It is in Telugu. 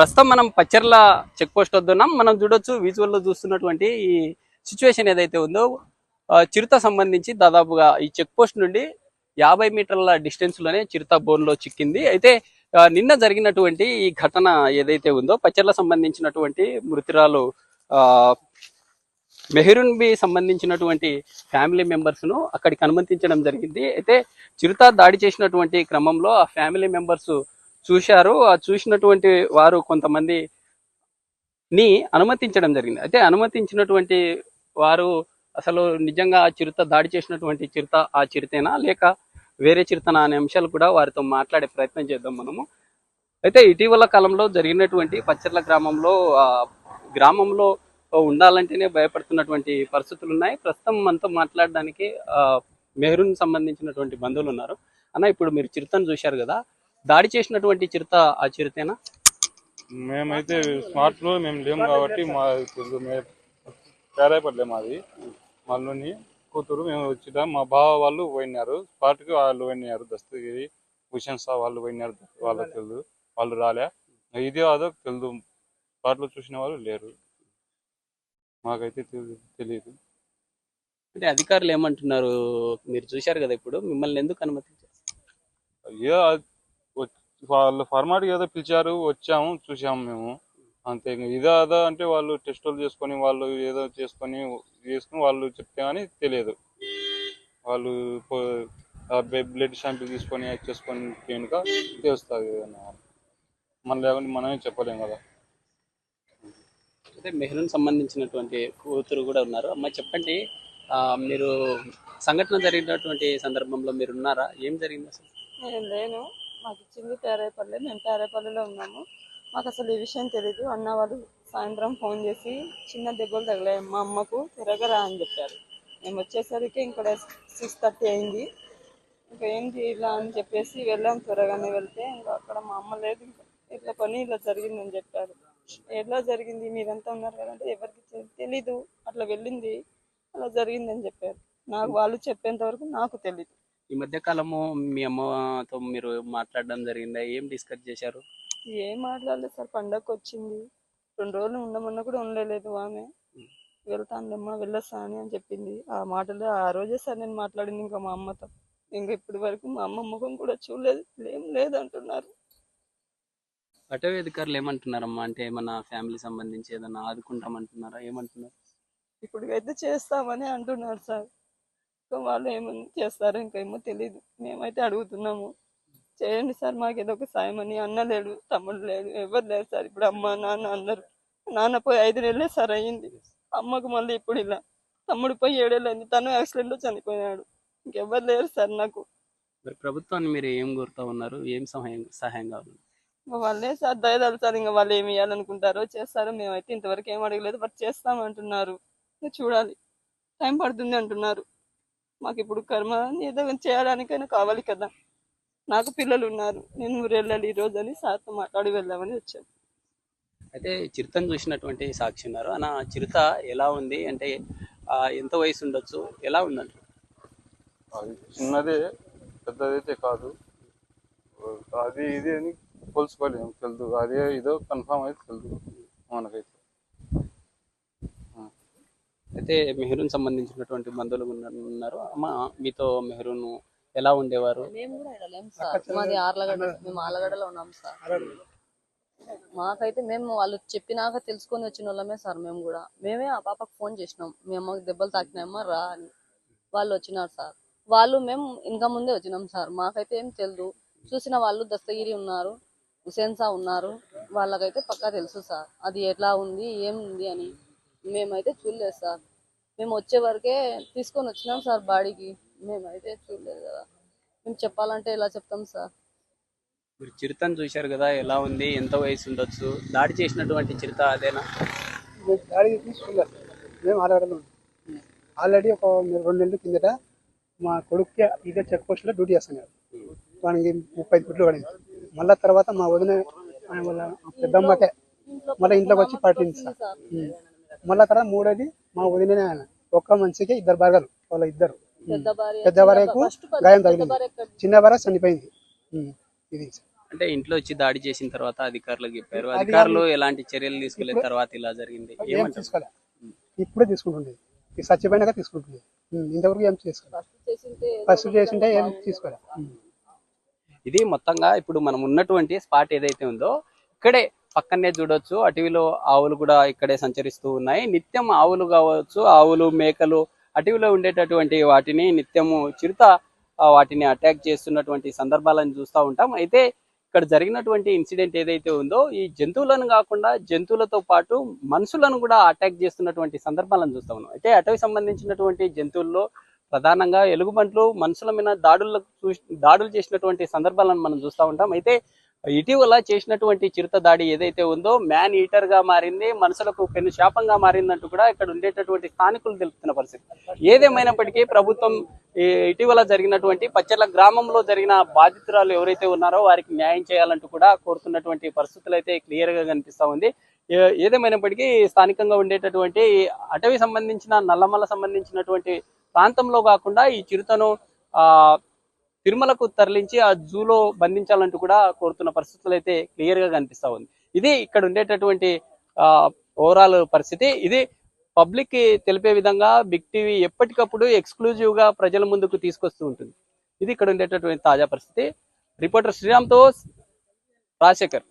ప్రస్తుతం మనం పచ్చర్ల చెక్ పోస్ట్ వద్దున్నాం. మనం చూడొచ్చు విజువల్ లో చూస్తున్నటువంటి ఈ సిచ్యువేషన్ ఏదైతే ఉందో చిరుత సంబంధించి దాదాపుగా ఈ చెక్ పోస్ట్ నుండి 50 మీటర్ల డిస్టెన్స్ లోనే చిరుత బోన్ లో చిక్కింది. అయితే నిన్న జరిగినటువంటి ఈ ఘటన ఏదైతే ఉందో పచ్చర్ల సంబంధించినటువంటి మృతురాలు ఆ మెహరూన్ బి సంబంధించినటువంటి ఫ్యామిలీ మెంబర్స్ ను అక్కడికి అనుమతించడం జరిగింది. అయితే చిరుత దాడి చేసినటువంటి క్రమంలో ఆ ఫ్యామిలీ మెంబర్స్ చూశారు. ఆ చూసినటువంటి వారు కొంతమంది ని అనుమతించడం జరిగింది. అయితే అనుమతించినటువంటి వారు అసలు నిజంగా ఆ చిరుత దాడి చేసినటువంటి చిరుత ఆ చిరుతేనా లేక వేరే చిరుతనా అనే అంశాలు కూడా వారితో మాట్లాడే ప్రయత్నం చేద్దాం మనము. అయితే ఇటీవల కాలంలో జరిగినటువంటి పచ్చర్ల గ్రామంలో ఉండాలంటేనే భయపడుతున్నటువంటి పరిస్థితులు ఉన్నాయి. ప్రస్తుతం మనతో మాట్లాడడానికి మెహరూన్ సంబంధించినటువంటి బంధువులు ఉన్నారు. అన్న, ఇప్పుడు మీరు చిరుతను చూశారు కదా, దాడి చేసినటువంటి చిరుత ఆ చిరుతేనా? మేమైతే స్మార్ట్ లో మేము లేము కాబట్టి మా పేరాయపడలే మాది మళ్ళీ కూతురు మేము వచ్చిన మా బావ వాళ్ళు పోయినారు స్పాట్ కి, వాళ్ళు పోయినారు దస్తగిరి హుషన్ షా వాళ్ళు పోయినారు. వాళ్ళకి తెలుదు, వాళ్ళు రాలే. ఇది అదో తెలుదు, స్పాట్ లో చూసిన వాళ్ళు లేరు, మాకైతే తెలియదు. అంటే అధికారులు ఏమంటున్నారు? మీరు చూశారు కదా, ఇప్పుడు మిమ్మల్ని ఎందుకు అనుమతించారు? అయ్యో వాళ్ళు ఫార్మాట్ ఏదో పిలిచారు, వచ్చాము చూసాము మేము అంతే. ఇదో అదో అంటే వాళ్ళు టెస్టులు చేసుకొని వాళ్ళు ఏదో చేసుకొని వాళ్ళు చెప్తే కానీ తెలియదు. వాళ్ళు బ్లడ్ శాంపిల్ తీసుకొని చేసుకొని కనుక తెలుస్తుంది. మన లేకుంటే మనమే చెప్పలేము కదా. అయితే మెహరూన్ సంబంధించినటువంటి కూతురు కూడా ఉన్నారు. అమ్మ, చెప్పండి, మీరు సంఘటన జరిగినటువంటి సందర్భంలో మీరు ఉన్నారా? ఏం జరిగింది అసలు? నేను లేను, మాకు ఇచ్చింది పేరేపల్లి, మేము పేరేపల్లిలో ఉన్నాము. మాకు అసలు ఈ విషయం తెలీదు. అన్న వాళ్ళు సాయంత్రం ఫోన్ చేసి చిన్న దెబ్బలు తగిలాయి మా అమ్మకు, త్వరగా రా అని చెప్పారు. మేము వచ్చేసరికి ఇక్కడ 6:30 అయింది. ఇంకా ఏంటి ఇలా అని చెప్పేసి వెళ్ళాం. త్వరగానే వెళ్తే ఇంకా అక్కడ మా అమ్మ లేదు. ఇంకా ఇట్లా పని ఇలా జరిగిందని చెప్పారు. ఎలా జరిగింది, మీరంతా ఉన్నారు కదంటే ఎవరికి తెలీదు, అట్లా వెళ్ళింది, అలా జరిగిందని చెప్పారు. నాకు వాళ్ళు చెప్పేంత వరకు నాకు తెలీదు. ఈ మధ్య కాలము మీ అమ్మతో మీరు మాట్లాడడం జరిగిందా? ఏం డిస్కస్ చేశారు? ఏం మాట్లాడలేదు సార్. పండగకి వచ్చింది, 2 రోజులు ఉండమన్నా కూడా ఉండలేదు. ఆమె వెళ్తానులేమ్మా వెళ్ళొస్తా అని చెప్పింది. ఆ మాటలు ఆ రోజే సార్ నేను మాట్లాడింది ఇంకా మా అమ్మతో. ఇంకా ఇప్పటి వరకు మా అమ్మ ముఖం కూడా చూడలేదు, ఏం లేదంటున్నారు. అటవీ అధికారులు ఏమంటున్నారమ్మా? అంటే ఏమన్నా ఫ్యామిలీ సంబంధించి ఏదన్నా ఆదుకుంటామంటున్నారా? ఏమంటున్నారు? ఇప్పటికైతే చేస్తామని అంటున్నారు సార్. ఇంకా వాళ్ళు ఏమని చేస్తారో ఇంకేమో తెలీదు. మేమైతే అడుగుతున్నాము, చేయండి సార్, మాకు ఏదో ఒక సాయం అని. అన్న లేడు, తమ్ముడు లేడు, ఎవరు లేరు సార్. ఇప్పుడు అమ్మ నాన్న అందరు. నాన్న పోయి 5 నెలలే సార్ అయ్యింది. అమ్మకు మళ్ళీ ఇప్పుడు ఇలా. తమ్ముడు పోయి 7 ఏళ్ళు అయింది, తను యాక్సిడెంట్ లో చనిపోయినాడు. ఇంకెవ్వరు లేరు సార్ నాకు. మరి ప్రభుత్వాన్ని మీరు ఏం కోరుతా ఉన్నారు? ఏం సహాయం కావాలి? ఇంకా వాళ్ళే సార్ దయదాలు సార్. ఇంకా వాళ్ళు ఏమి ఇవ్వాలనుకుంటారో చేస్తారో. మేమైతే ఇంతవరకు ఏం అడగలేదు, బట్ చేస్తామంటున్నారు. ఇంకా చూడాలి, టైం పడుతుంది అంటున్నారు. మాకు ఇప్పుడు కర్మ ఏదో చేయడానికైనా కావాలి కదా. నాకు పిల్లలు ఉన్నారు, నేను ఊరు వెళ్ళాలి ఈ రోజు అని సార్తో మాట్లాడి వెళ్దామని వచ్చాను. అయితే చిరుతను చూసినటువంటి సాక్షి ఉన్నారు అన్న. చిరుత ఎలా ఉంది అంటే ఎంత వయసు ఉండొచ్చు, ఎలా ఉందంట? అది చిన్నదే, పెద్దదైతే కాదు. అది ఇది అని పోల్చుకోలేము, తెలుదు. అదే ఇదో కన్ఫామ్ అయితే తెలుదు మనకైతే. అయితే మెహరూన్ సంబంధించినటువంటి బంధువులు ఉన్నారు. అమ్మ, మీతో మెహరూన్ ఎలా ఉండేవారు? మేము కూడా ఇక్కడ లేము సార్, మాది ఆర్లగడ్డ, మేము ఆర్లగడ్డలో ఉన్నాం సార్. మాకైతే మేము వాళ్ళు చెప్పినాక తెలుసుకొని వచ్చిన వాళ్ళమే సార్. మేము కూడా మేమే ఆ పాపకు ఫోన్ చేసినాం, మీ అమ్మకి దెబ్బలు తాకినాయమ్మా రా అని. వాళ్ళు వచ్చినారు సార్. వాళ్ళు మేము ఇంకా ముందే వచ్చినాం సార్. మాకైతే ఏం తెలియదు. చూసిన వాళ్ళు దస్తగిరి ఉన్నారు, హుసేన్ షా ఉన్నారు, వాళ్ళకైతే పక్కా తెలుసు సార్ అది ఎట్లా ఉంది ఏం ఉంది అని. మేమైతే చూడలేదు సార్. మేము వచ్చే వరకే తీసుకొని వచ్చినాం సార్ బాడీకి. మేమైతే చూడలేదు కదా, మేము చెప్పాలంటే ఎలా చెప్తాం సార్. మీరు చిరుతను చూశారు కదా, ఎలా ఉంది, ఎంత వయసు ఉండొచ్చు? దాడి చేసినటువంటి చిరుత అదేనా? దాడి చూడలేదు, మేము ఆలగడలో ఉన్నాం. ఆల్రెడీ ఒక 2 నెలల కిందట మా కొడుక్కి ఇదే చెక్ పోస్ట్లో డ్యూటీ చేస్తున్నాడు. వానికి 35 ఫుట్లు పడింది. మళ్ళీ తర్వాత మా వదిన వాళ్ళ పెద్దమ్మకే మళ్ళీ ఇంట్లోకి వచ్చి పట్టింది సార్. మళ్ళీ తర్వాత 3వది మా వదిననే. ఆయన ఒక్క మనిషికి 2 భార్యలు, వాళ్ళ ఇద్దరు. పెద్ద భార్యకు గాయం తగిలింది, చిన్న భార్య చనిపోయింది. ఇది అంటే ఇంట్లో వచ్చి దాడి చేసిన తర్వాత అధికారులకు చెప్పారు, అధికారులు ఎలాంటి చర్యలు తీసుకునే తర్వాత ఇలా జరిగింది ఏం ఏమంటారు? తీసుకోలే, ఇప్పుడే తీసుకుంటుండేది, ఈ చచ్చిపోయినాక తీసుకుంటుంది. ఇంతవరకు ఏం తీసుకోలే, ఫస్ట్ చేసింటే ఏం తీసుకోలే. ఇది మొత్తంగా ఇప్పుడు మనం ఉన్నటువంటి స్పాట్ ఏదైతే ఉందో ఇక్కడే పక్కనే చూడొచ్చు, అటవీలో ఆవులు కూడా ఇక్కడే సంచరిస్తూ ఉన్నాయి. నిత్యం ఆవులు కావచ్చు, ఆవులు మేకలు అటవీలో ఉండేటటువంటి వాటిని నిత్యము చిరుత వాటిని అటాక్ చేస్తున్నటువంటి సందర్భాలను చూస్తూ ఉంటాం. అయితే ఇక్కడ జరిగినటువంటి ఇన్సిడెంట్ ఏదైతే ఉందో ఈ జంతువులను కాకుండా జంతువులతో పాటు మనుషులను కూడా అటాక్ చేస్తున్నటువంటి సందర్భాలను చూస్తా ఉన్నాం. అయితే అటవీ సంబంధించినటువంటి జంతువుల్లో ప్రధానంగా ఎలుగుబంట్లు మనుషుల మీద దాడులు చేసినటువంటి సందర్భాలను మనం చూస్తూ ఉంటాం. అయితే ఇటీవల చేసినటువంటి చిరుత దాడి ఏదైతే ఉందో మ్యాన్ ఈటర్ గా మారింది, మనుషులకు పెను శాపంగా మారిందంటూ కూడా ఇక్కడ ఉండేటటువంటి స్థానికులు తెలుపుతున్న పరిస్థితి. ఏదేమైనప్పటికీ ప్రభుత్వం ఇటీవల జరిగినటువంటి పచ్చర్ల గ్రామంలో జరిగిన బాధితురాలు ఎవరైతే ఉన్నారో వారికి న్యాయం చేయాలంటూ కూడా కోరుతున్నటువంటి పరిస్థితులు అయితే క్లియర్ గా కనిపిస్తా ఉంది. ఏదేమైనప్పటికీ స్థానికంగా ఉండేటటువంటి అటవీ సంబంధించిన నల్లమల సంబంధించినటువంటి ప్రాంతంలో కాకుండా ఈ చిరుతను తిరుమలకు తరలించి ఆ జూలో బంధించాలంటూ కూడా కోరుతున్న పరిస్థితులు అయితే క్లియర్ గా కనిపిస్తా ఉంది. ఇది ఇక్కడ ఉండేటటువంటి ఓవరాల్ పరిస్థితి. ఇది పబ్లిక్ కి తెలిపే విధంగా బిగ్ టీవీ ఎప్పటికప్పుడు ఎక్స్క్లూజివ్ గా ప్రజల ముందుకు తీసుకొస్తూ ఉంటుంది. ఇది ఇక్కడ ఉండేటటువంటి తాజా పరిస్థితి. రిపోర్టర్ శ్రీరామ్తో రాజశేఖర్.